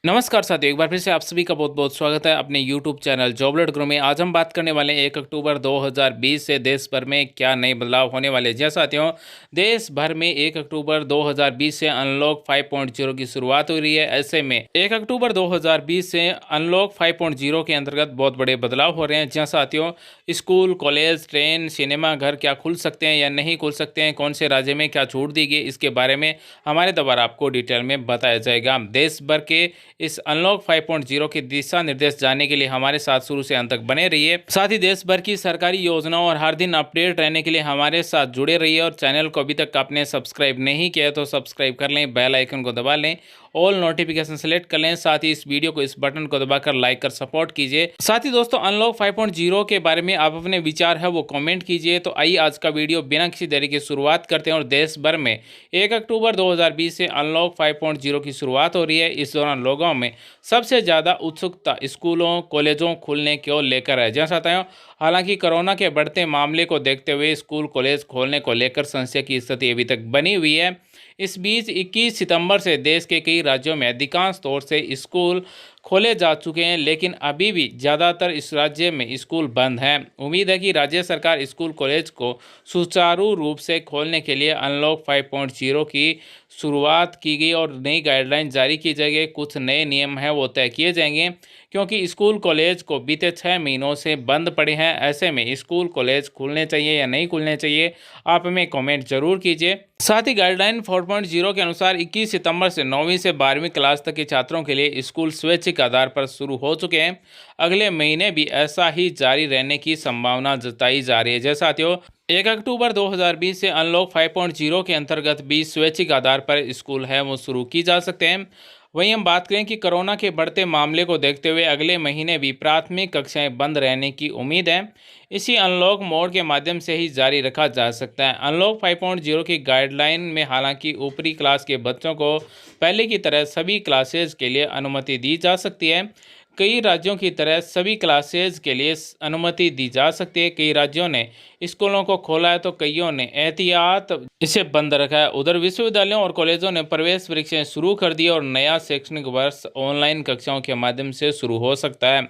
नमस्कार साथियों, एक बार फिर से आप सभी का बहुत बहुत स्वागत है अपने YouTube चैनल जॉब अलर्ट गुरु में। आज हम बात करने वाले हैं 1 अक्टूबर 2020 से देश भर में क्या नए बदलाव होने वाले हैं। जी हाँ साथियों, देश भर में 1 अक्टूबर 2020 से अनलॉक 5.0 की शुरुआत हो रही है। ऐसे में 1 अक्टूबर 2020 से अनलॉक 5.0 के अंतर्गत बहुत बड़े बदलाव हो रहे हैं। जी हाँ साथियों, स्कूल, कॉलेज, ट्रेन, सिनेमा घर क्या खुल सकते हैं या नहीं खुल सकते हैं, कौन से राज्य में क्या छूट दी गई, इसके बारे में हमारे द्वारा आपको डिटेल में बताया जाएगा। देश भर के इस अनलॉक 5.0 के दिशा निर्देश जानने के लिए हमारे साथ शुरू से अंत तक बने रहिए। साथ ही देश भर की सरकारी योजनाओं और हर दिन अपडेट रहने के लिए हमारे साथ जुड़े रहिए। और चैनल को अभी तक आपने सब्सक्राइब नहीं किया तो सब्सक्राइब कर लें, बेल आइकन को दबा लें, ऑल नोटिफिकेशन सेलेक्ट कर लें। साथ ही इस वीडियो को इस बटन को दबाकर लाइक कर सपोर्ट कीजिए। साथ ही दोस्तों, अनलॉक 5.0 के बारे में आप अपने विचार है वो कमेंट कीजिए। तो आइए आज का वीडियो बिना किसी देरी की शुरुआत करते हैं। और देश भर में 1 अक्टूबर 2020 से अनलॉक 5.0 की शुरुआत हो रही है। इस दौरान लोगों में सबसे ज़्यादा उत्सुकता स्कूलों, कॉलेजों खुलने को लेकर है। जैसा बताया, हालांकि कोरोना के बढ़ते मामले को देखते हुए स्कूल, कॉलेज खोलने को लेकर संशय की स्थिति अभी तक बनी हुई है। इस बीच 21 सितंबर से देश के कई राज्यों में अधिकांश तौर से स्कूल खोले जा चुके हैं, लेकिन अभी भी ज़्यादातर इस राज्य में स्कूल बंद हैं। उम्मीद है कि राज्य सरकार स्कूल, कॉलेज को सुचारू रूप से खोलने के लिए अनलॉक 5.0 की शुरुआत की गई और नई गाइडलाइन जारी की जाएगी। कुछ नए नियम हैं वो तय किए जाएंगे, क्योंकि स्कूल, कॉलेज को बीते 6 महीनों से बंद पड़े हैं। ऐसे में स्कूल, कॉलेज खुलने चाहिए या नहीं खुलने चाहिए, आप हमें कमेंट जरूर कीजिए। साथ ही गाइडलाइन 4.0 के अनुसार 21 सितंबर से 9वीं से 12वीं क्लास तक के छात्रों के लिए स्कूल स्वैच्छिक आधार पर शुरू हो चुके हैं। अगले महीने भी ऐसा ही जारी रहने की संभावना जताई जा रही है। जैसा साथियों, 1 अक्टूबर 2020 से अनलॉक 5.0 के अंतर्गत भी स्वैच्छिक आधार पर स्कूल है वो शुरू की जा सकते हैं। वहीं हम बात करें कि कोरोना के बढ़ते मामले को देखते हुए अगले महीने भी प्राथमिक कक्षाएं बंद रहने की उम्मीद है। इसी अनलॉक मोड के माध्यम से ही जारी रखा जा सकता है। अनलॉक 5.0 की गाइडलाइन में हालांकि ऊपरी क्लास के बच्चों को पहले की तरह सभी क्लासेज के लिए अनुमति दी जा सकती है। कई राज्यों की तरह सभी क्लासेज के लिए अनुमति दी जा सकती है। कई राज्यों ने स्कूलों को खोला है तो कईयों ने एहतियात इसे बंद रखा है। उधर विश्वविद्यालयों और कॉलेजों ने प्रवेश परीक्षाएं शुरू कर दी और नया शैक्षणिक वर्ष ऑनलाइन कक्षाओं के माध्यम से शुरू हो सकता है।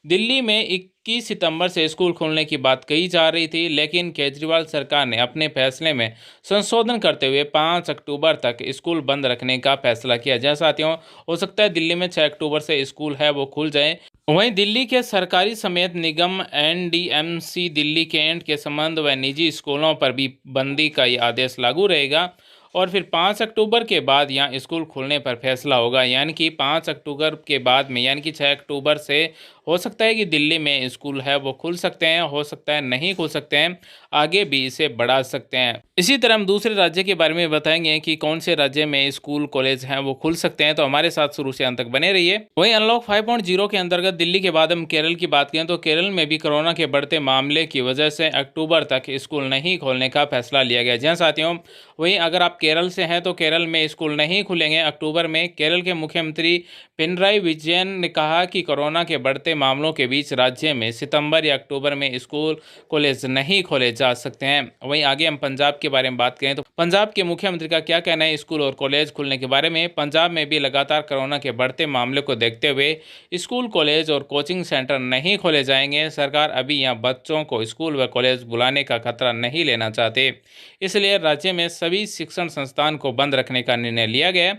दिल्ली में 21 सितंबर से स्कूल खोलने की बात कही जा रही थी, लेकिन केजरीवाल सरकार ने अपने फैसले में संशोधन करते हुए 5 अक्टूबर तक स्कूल बंद रखने का फैसला किया। जैसा साथियों, हो सकता है दिल्ली में 6 अक्टूबर से स्कूल है वो खुल जाए। वहीं दिल्ली के सरकारी समेत निगम एनडीएमसी, दिल्ली कैंट के संबंध व निजी स्कूलों पर भी बंदी का ये आदेश लागू रहेगा। और फिर 5 अक्टूबर के बाद यहाँ स्कूल खुलने पर फैसला होगा। यानी कि 5 अक्टूबर के बाद में, यानी कि 6 अक्टूबर से हो सकता है कि दिल्ली में स्कूल है वो खुल सकते हैं, हो सकता है नहीं खुल सकते हैं, आगे भी इसे बढ़ा सकते हैं। इसी तरह हम दूसरे राज्य के बारे में बताएंगे कि कौन से राज्य में स्कूल, कॉलेज हैं वो खुल सकते हैं। तो हमारे साथ शुरू से अंत तक बने रहिए। वहीं अनलॉक 5.0 के अंतर्गत दिल्ली के बाद हम केरल की बात करें तो केरल में भी कोरोना के बढ़ते मामले की वजह से अक्टूबर तक स्कूल नहीं खोलने का फैसला लिया गया। जी हाँ साथियों, वहीं अगर आप केरल से हैं तो केरल में स्कूल नहीं खुलेंगे अक्टूबर में। केरल के मुख्यमंत्री पिनराई विजयन ने कहा कि कोरोना के बढ़ते मामलों के बीच राज्य में सितंबर या अक्टूबर में स्कूल, कॉलेज नहीं खोले जा सकते हैं। वहीं आगे हम पंजाब के बारे में बात करें तो पंजाब के मुख्यमंत्री का क्या कहना है स्कूल और कॉलेज खुलने के बारे में। पंजाब में भी लगातार कोरोना के बढ़ते मामले को देखते हुए स्कूल, कॉलेज और कोचिंग सेंटर नहीं खोले जाएंगे। सरकार अभी यहाँ बच्चों को स्कूल व कॉलेज बुलाने का खतरा नहीं लेना चाहते, इसलिए राज्य में सभी शिक्षण संस्थान को बंद रखने का निर्णय लिया गया।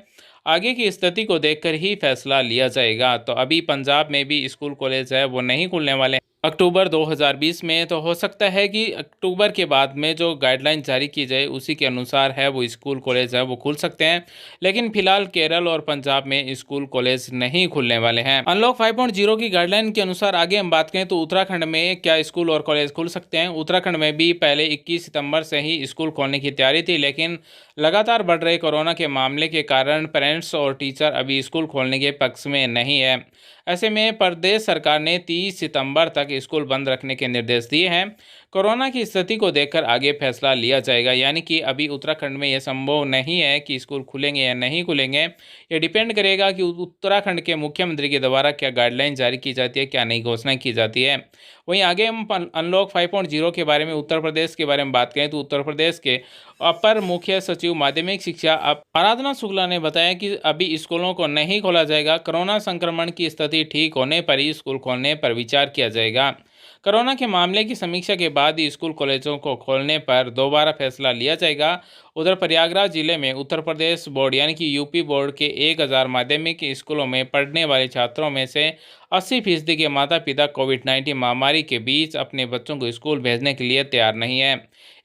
आगे की स्थिति को देखकर ही फैसला लिया जाएगा। तो अभी पंजाब में भी स्कूल, कॉलेज है वो नहीं खुलने वाले अक्टूबर 2020 में। तो हो सकता है कि अक्टूबर के बाद में जो गाइडलाइन जारी की जाए उसी के अनुसार है वो स्कूल, कॉलेज है वो खुल सकते हैं। लेकिन फिलहाल केरल और पंजाब में स्कूल, कॉलेज नहीं खुलने वाले हैं। अनलॉक 5.0 की गाइडलाइन के अनुसार आगे हम बात करें तो उत्तराखंड में क्या स्कूल और कॉलेज खुल सकते हैं। उत्तराखंड में भी पहले 21 सितंबर से ही स्कूल खोलने की तैयारी थी, लेकिन लगातार बढ़ रहे कोरोना के मामले के कारण पेरेंट्स और टीचर अभी स्कूल खोलने के पक्ष में नहीं है। ऐसे में प्रदेश सरकार ने 30 सितंबर तक स्कूल बंद रखने के निर्देश दिए हैं। कोरोना की स्थिति को देखकर आगे फैसला लिया जाएगा। यानी कि अभी उत्तराखंड में यह संभव नहीं है कि स्कूल खुलेंगे या नहीं खुलेंगे। ये डिपेंड करेगा कि उत्तराखंड के मुख्यमंत्री के द्वारा क्या गाइडलाइन जारी की जाती है, क्या नई घोषणा की जाती है। वहीं आगे हम अनलॉक 5.0 के बारे में उत्तर प्रदेश के बारे में बात करें तो उत्तर प्रदेश के अपर मुख्य सचिव माध्यमिक शिक्षा आराधना शुक्ला ने बताया कि अभी स्कूलों को नहीं खोला जाएगा। कोरोना संक्रमण की स्थिति ठीक होने पर ही स्कूल खोलने पर विचार किया जाएगा। कोरोना के मामले की समीक्षा के बाद ही स्कूल कॉलेजों को खोलने पर दोबारा फैसला लिया जाएगा। उधर प्रयागराज जिले में उत्तर प्रदेश बोर्ड यानी कि यूपी बोर्ड के 1000 माध्यमिक स्कूलों में पढ़ने वाले छात्रों में से 80% के माता पिता कोविड-19 महामारी के बीच अपने बच्चों को स्कूल भेजने के लिए तैयार नहीं है।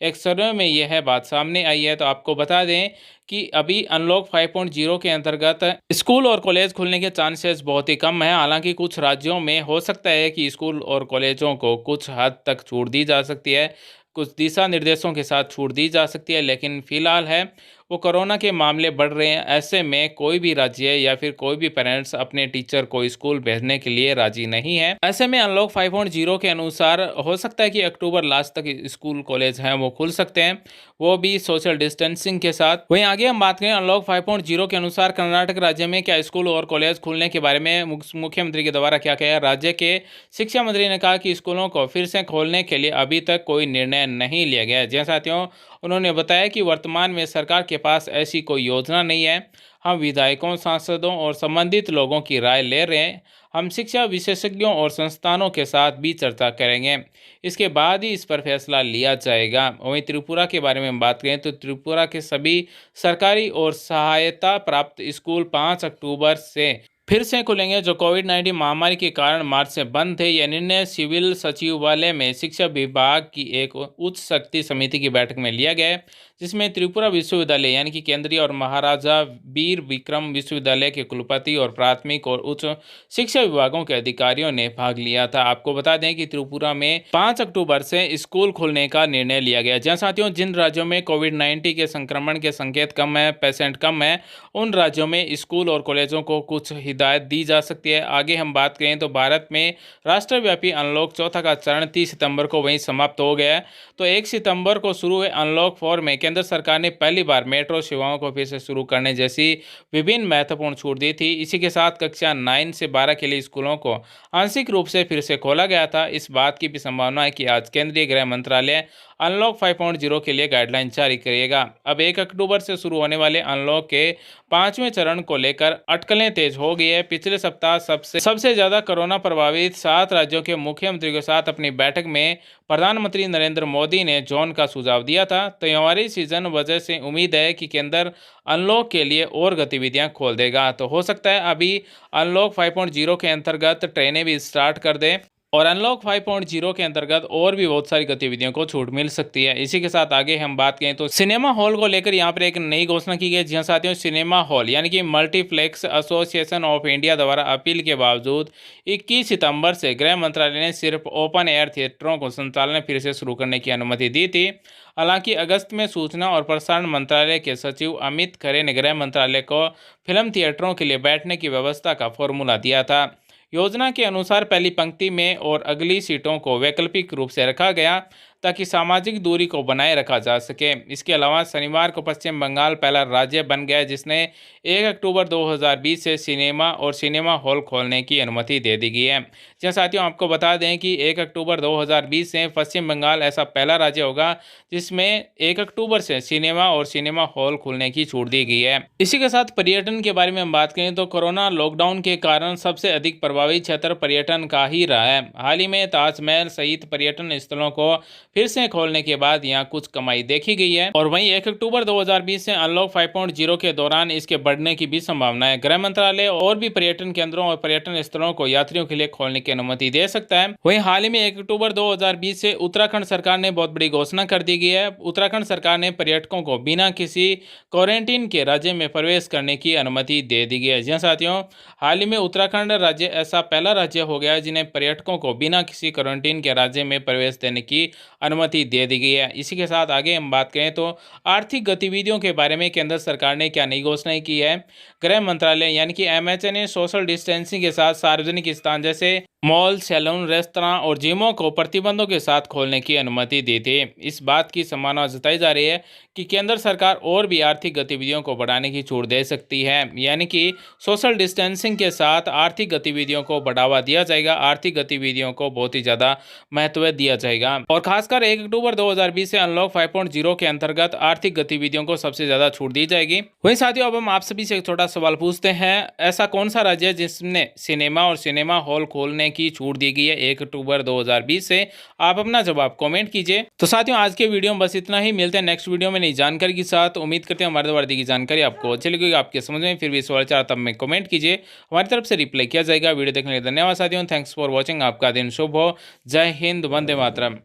एक सर्वे में यह बात सामने आई है। तो आपको बता दें कि अभी अनलॉक 5.0 के अंतर्गत स्कूल और कॉलेज खुलने के चांसेस बहुत ही कम है। हालांकि कुछ राज्यों में हो सकता है कि स्कूल और कॉलेजों को कुछ हद तक छूट दी जा सकती है, कुछ दिशा निर्देशों के साथ छूट दी जा सकती है, लेकिन फिलहाल है वो कोरोना के मामले बढ़ रहे हैं। ऐसे में कोई भी राज्य या फिर कोई भी पेरेंट्स अपने टीचर को स्कूल भेजने के लिए राजी नहीं है। ऐसे में अनलॉक 5.0 के अनुसार हो सकता है कि अक्टूबर लास्ट तक स्कूल कॉलेज हैं वो खुल सकते हैं, वो भी सोशल डिस्टेंसिंग के साथ। वहीं आगे हम बात करें अनलॉक 5.0 के अनुसार कर्नाटक राज्य में क्या स्कूल और कॉलेज खुलने के बारे में मुख्यमंत्री के द्वारा क्या कहा। राज्य के शिक्षा मंत्री ने कहा कि स्कूलों को फिर से खोलने के लिए अभी तक कोई निर्णय नहीं लिया गया है। जी साथियों, उन्होंने बताया कि वर्तमान में सरकार के पास ऐसी कोई योजना नहीं है। हम विधायकों, सांसदों और संबंधित लोगों की राय ले रहे हैं। हम शिक्षा विशेषज्ञों और संस्थानों के साथ भी चर्चा करेंगे, इसके बाद ही इस पर फैसला लिया जाएगा। वहीं त्रिपुरा के बारे में बात करें तो त्रिपुरा के सभी सरकारी और सहायता प्राप्त स्कूल 5 अक्टूबर से फिर से खुलेंगे, जो कोविड-19 महामारी के कारण मार्च से बंद थे। यह निर्णय सिविल सचिवालय में शिक्षा विभाग की एक उच्च शक्ति समिति की बैठक में लिया गया, जिसमें त्रिपुरा विश्वविद्यालय यानी कि केंद्रीय और महाराजा वीर विक्रम विश्वविद्यालय के कुलपति और प्राथमिक और उच्च शिक्षा विभागों के अधिकारियों ने भाग लिया था। आपको बता दें कि त्रिपुरा में 5 अक्टूबर से स्कूल खोलने का निर्णय लिया गया। जहाँ साथियों, जिन राज्यों में कोविड-19 के संक्रमण के संकेत कम है, पेशेंट कम है, उन राज्यों में स्कूल और कॉलेजों को कुछ हिदायत दी जा सकती है। आगे हम बात करें तो भारत में राष्ट्रव्यापी अनलॉक चौथा का चरण 30 सितंबर को वहीं समाप्त हो गया है। तो 1 सितंबर को शुरू हुए अनलॉक 4 में केंद्र सरकार ने पहली बार मेट्रो सेवाओं को फिर से शुरू करने जैसी विभिन्न महत्वपूर्ण छूट दी थी। इसी के साथ कक्षा 9 से 12 के लिए स्कूलों को आंशिक रूप से फिर से खोला गया था। इस बात की भी संभावना है कि आज केंद्रीय गृह मंत्रालय अनलॉक 5.0 के लिए गाइडलाइन जारी करेगा। अब 1 अक्टूबर से शुरू होने वाले अनलॉक के 5वें चरण को लेकर अटकलें तेज हो गई है। पिछले सप्ताह सबसे ज्यादा कोरोना प्रभावित 7 राज्यों के मुख्यमंत्रियों के साथ अपनी बैठक में प्रधानमंत्री नरेंद्र मोदी ने जोन का सुझाव दिया था। त्योहारी सीजन वजह से उम्मीद है कि केंद्र अनलॉक के लिए और गतिविधियां खोल देगा। तो हो सकता है अभी अनलॉक 5.0 के अंतर्गत ट्रेनें भी स्टार्ट कर दें और अनलॉक 5.0 के अंतर्गत और भी बहुत सारी गतिविधियों को छूट मिल सकती है। इसी के साथ आगे हम बात करें तो सिनेमा हॉल को लेकर यहाँ पर एक नई घोषणा की गई। जी हाँ साथियों, सिनेमा हॉल यानी कि मल्टीप्लेक्स एसोसिएशन ऑफ इंडिया द्वारा अपील के बावजूद 21 सितंबर से गृह मंत्रालय ने सिर्फ ओपन एयर थिएटरों को संचालन फिर से शुरू करने की अनुमति दी थी। हालांकि अगस्त में सूचना और प्रसारण मंत्रालय के सचिव अमित खरे ने गृह मंत्रालय को फिल्म थिएटरों के लिए बैठने की व्यवस्था का फॉर्मूला दिया था। योजना के अनुसार पहली पंक्ति में और अगली सीटों को वैकल्पिक रूप से रखा गया ताकि सामाजिक दूरी को बनाए रखा जा सके। इसके अलावा शनिवार को पश्चिम बंगाल पहला राज्य बन गया जिसने 1 अक्टूबर 2020 से सिनेमा और सिनेमा हॉल खोलने की अनुमति दे दी गई है। जी साथियों, आपको बता दें कि 1 अक्टूबर 2020 से पश्चिम बंगाल ऐसा पहला राज्य होगा जिसमें 1 अक्टूबर से सिनेमा और सिनेमा हॉल खुलने की छूट दी गई है। इसी के साथ पर्यटन के बारे में हम बात करें तो कोरोना लॉकडाउन के कारण सबसे अधिक प्रभावित क्षेत्र पर्यटन का ही रहा है। हाल ही में ताजमहल सहित पर्यटन स्थलों को फिर से खोलने के बाद यहाँ कुछ कमाई देखी गई है और वहीं 1 अक्टूबर 2020 से अनलॉक 5.0 के दौरान इसके बढ़ने की भी संभावना है। गृह मंत्रालय और भी पर्यटन केंद्रों और पर्यटन स्थलों को यात्रियों के लिए खोलने की अनुमति दे सकता है। वहीं हाल ही में 1 अक्टूबर 2020 से उत्तराखंड सरकार ने बहुत बड़ी घोषणा कर दी गई है। उत्तराखंड सरकार ने पर्यटकों को बिना किसी क्वारंटीन के राज्य में प्रवेश करने की अनुमति दे दी गई है। जी साथियों, हाल ही में उत्तराखंड राज्य ऐसा पहला राज्य हो गया है जिन्हें पर्यटकों को बिना किसी क्वारंटीन के राज्य में प्रवेश देने की अनुमति दे दी गई है। इसी के साथ आगे हम बात करें तो आर्थिक गतिविधियों के बारे में केंद्र सरकार ने क्या नई घोषणाएं की है। गृह मंत्रालय यानी कि एमएचए ने सोशल डिस्टेंसिंग के साथ सार्वजनिक स्थान जैसे मॉल, सैलून, रेस्तरां और जिमों को प्रतिबंधों के साथ खोलने की अनुमति देते। इस बात की संभावना जताई जा रही है कि केंद्र सरकार और भी आर्थिक गतिविधियों को बढ़ाने की छूट दे सकती है, यानी कि सोशल डिस्टेंसिंग के साथ आर्थिक गतिविधियों को बढ़ावा दिया जाएगा, आर्थिक गतिविधियों को बहुत ही ज़्यादा महत्व दिया जाएगा। और खासकर 1 अक्टूबर 2020 से अनलॉक 5.0 के अंतर्गत आर्थिक गतिविधियों को सबसे ज़्यादा छूट दी जाएगी। वहीं साथियों, अब हम आप सभी से एक छोटा सवाल पूछते हैं, ऐसा कौन सा राज्य है जिसने सिनेमा और सिनेमा हॉल खोलने की छूट दी गई है 1 अक्टूबर 2020 से? आप अपना जवाब कमेंट कीजिए। तो साथियों, आज के वीडियो में बस इतना ही। मिलते हैं नेक्स्ट वीडियो में नई जानकारी के साथ। उम्मीद करते हैं हमारे द्वारा दी गई जानकारी आपको अच्छी लगी, आपके समझ में फिर भी सवाल चाह तब में कमेंट कीजिए, हमारी तरफ से रिप्लाई किया जाएगा। वीडियो देखने के लिए धन्यवाद साथियों। Thanks for watching. आपका दिन शुभ हो। जय हिंद, वंदे मातरम।